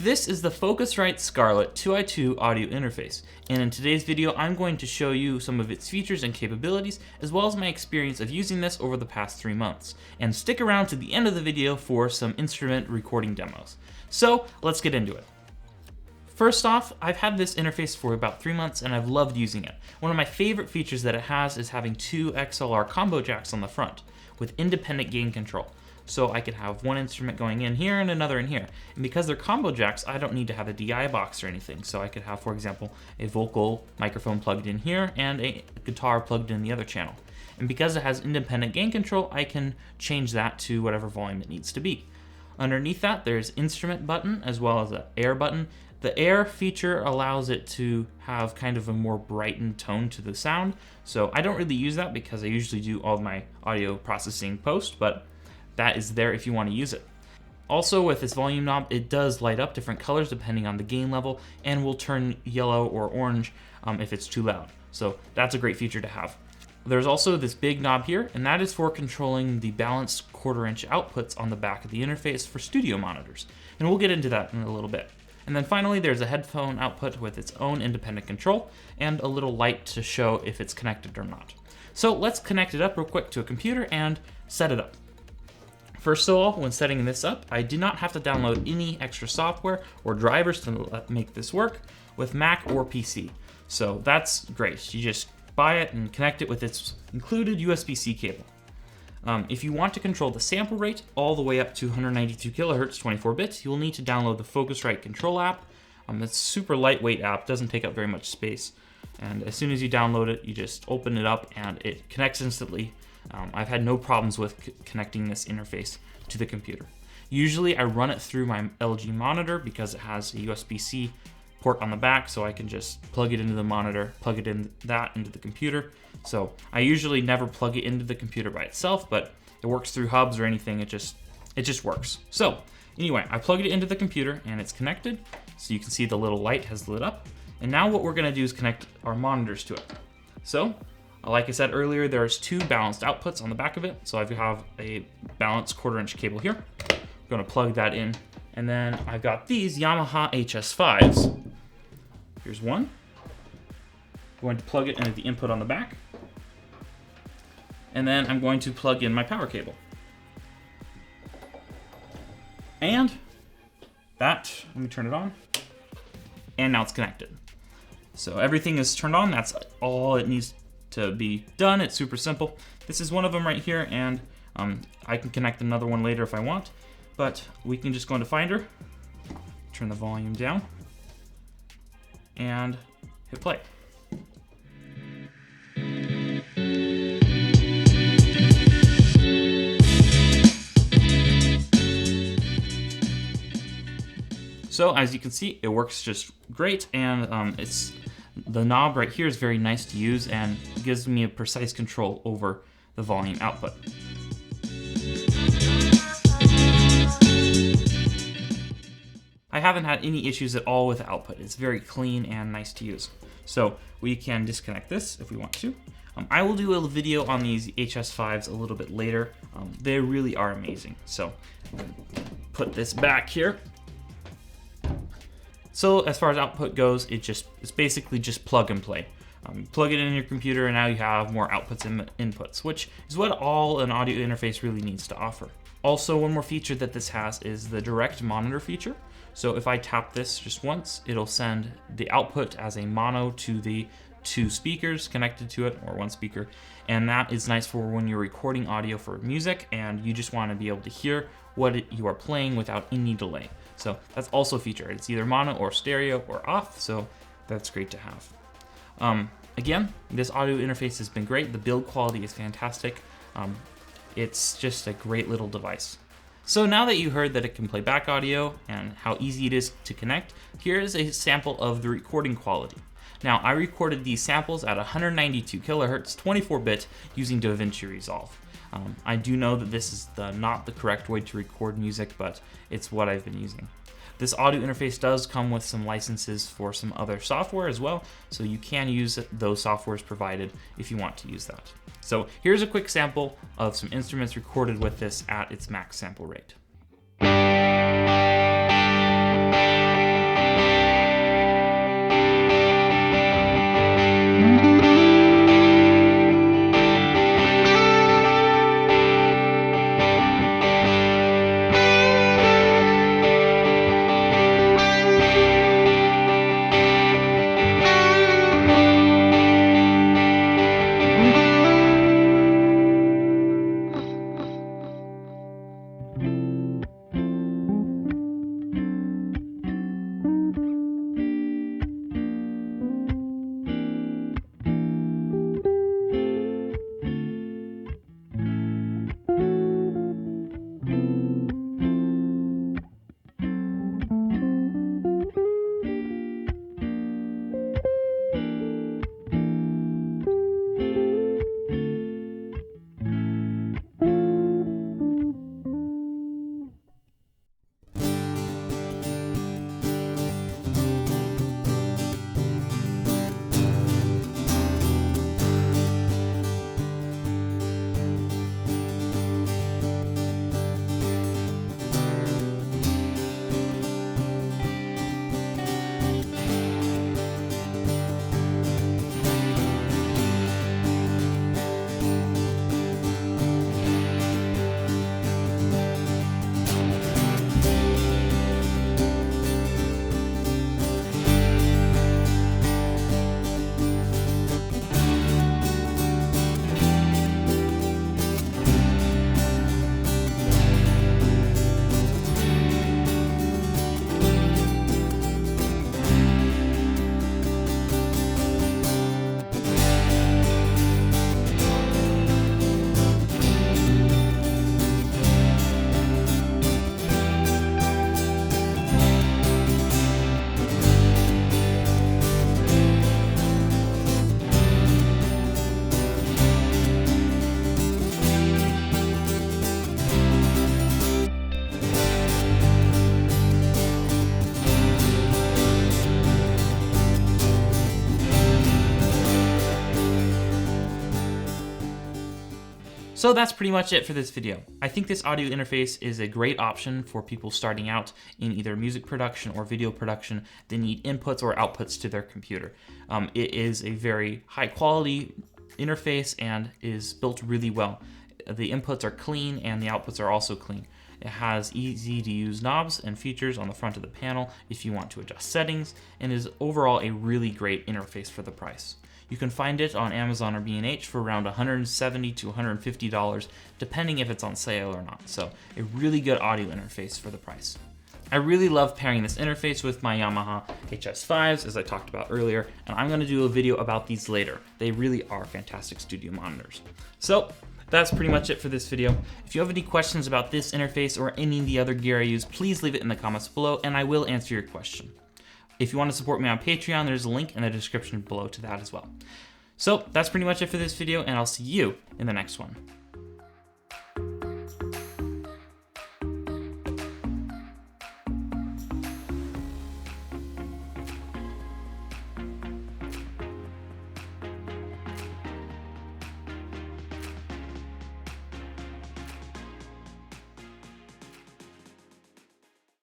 This is the Focusrite Scarlett 2i2 audio interface, and in today's video I'm going to show you some of its features and capabilities, as well as my experience of using this over the past 3 months. And stick around to the end of the video for some instrument recording demos. So let's get into it. First off, I've had this interface for about 3 months and I've loved using it. One of my favorite features that it has is having 2 XLR combo jacks on the front with independent gain control. So I could have one instrument going in here and another in here. And because they're combo jacks, I don't need to have a DI box or anything. So I could have, for example, a vocal microphone plugged in here and a guitar plugged in the other channel. And because it has independent gain control, I can change that to whatever volume it needs to be. Underneath that, there's instrument button as well as an air button. The air feature allows it to have kind of a more brightened tone to the sound. So I don't really use that because I usually do all of my audio processing post, but that is there if you want to use it. Also, with this volume knob, it does light up different colors depending on the gain level and will turn yellow or orange if it's too loud. So that's a great feature to have. There's also this big knob here, and that is for controlling the balanced 1/4 inch outputs on the back of the interface for studio monitors. And we'll get into that in a little bit. And then finally, there's a headphone output with its own independent control and a little light to show if it's connected or not. So let's connect it up real quick to a computer and set it up. First of all, when setting this up, I did not have to download any extra software or drivers to make this work with Mac or PC. So that's great. You just buy it and connect it with its included USB-C cable. If you want to control the sample rate all the way up to 192 kilohertz 24 bits, you'll need to download the Focusrite control app. It's a super lightweight app, doesn't take up very much space. And as soon as you download it, you just open it up and it connects instantly. I've had no problems with connecting this interface to the computer. Usually I run it through my LG monitor because it has a USB-C port on the back, so I can just plug it into the monitor, plug it in that into the computer. So I usually never plug it into the computer by itself, but it works through hubs or anything, it just works. So anyway, I plugged it into the computer and it's connected. So you can see the little light has lit up. And now what we're gonna do is connect our monitors to it. So like I said earlier, there's 2 balanced outputs on the back of it. So I have a balanced 1/4 inch cable here. I'm gonna plug that in. And then I've got these Yamaha HS5s. Here's one. I'm going to plug it into the input on the back. And then I'm going to plug in my power cable. And that, let me turn it on. And now it's connected. So everything is turned on. That's all it needs to be done. It's super simple. This is one of them right here, and I can connect another one later if I want, but we can just go into Finder, turn the volume down, and hit play. So as you can see, it works just great, and the knob right here is very nice to use and gives me a precise control over the volume output. I haven't had any issues at all with the output. It's very clean and nice to use. So we can disconnect this if we want to. I will do a video on these HS5s a little bit later. They really are amazing. So I'm gonna put this back here. So as far as output goes, it's basically just plug and play. Plug it in your computer and now you have more outputs and inputs, which is what all an audio interface really needs to offer. Also, one more feature that this has is the direct monitor feature. So if I tap this just once, it'll send the output as a mono to the 2 speakers connected to it, or 1 speaker. And that is nice for when you're recording audio for music and you just want to be able to hear what you are playing without any delay. So that's also a feature. It's either mono or stereo or off, so that's great to have. Again, this audio interface has been great. The build quality is fantastic. It's just a great little device. So now that you heard that it can play back audio and how easy it is to connect, here is a sample of the recording quality. Now, I recorded these samples at 192 kilohertz 24-bit using DaVinci Resolve. I do know that this is not the correct way to record music, but it's what I've been using. This audio interface does come with some licenses for some other software as well, so you can use those softwares provided if you want to use that. So here's a quick sample of some instruments recorded with this at its max sample rate. So that's pretty much it for this video. I think this audio interface is a great option for people starting out in either music production or video production. They need inputs or outputs to their computer. It is a very high quality interface and is built really well. The inputs are clean and the outputs are also clean. It has easy to use knobs and features on the front of the panel if you want to adjust settings, and is overall a really great interface for the price. You can find it on Amazon or B&H for around $170 to $150, depending if it's on sale or not. So a really good audio interface for the price. I really love pairing this interface with my Yamaha HS5s, as I talked about earlier, and I'm going to do a video about these later. They really are fantastic studio monitors. So that's pretty much it for this video. If you have any questions about this interface or any of the other gear I use, please leave it in the comments below and I will answer your question. If you want to support me on Patreon, there's a link in the description below to that as well. So that's pretty much it for this video, and I'll see you in the next one.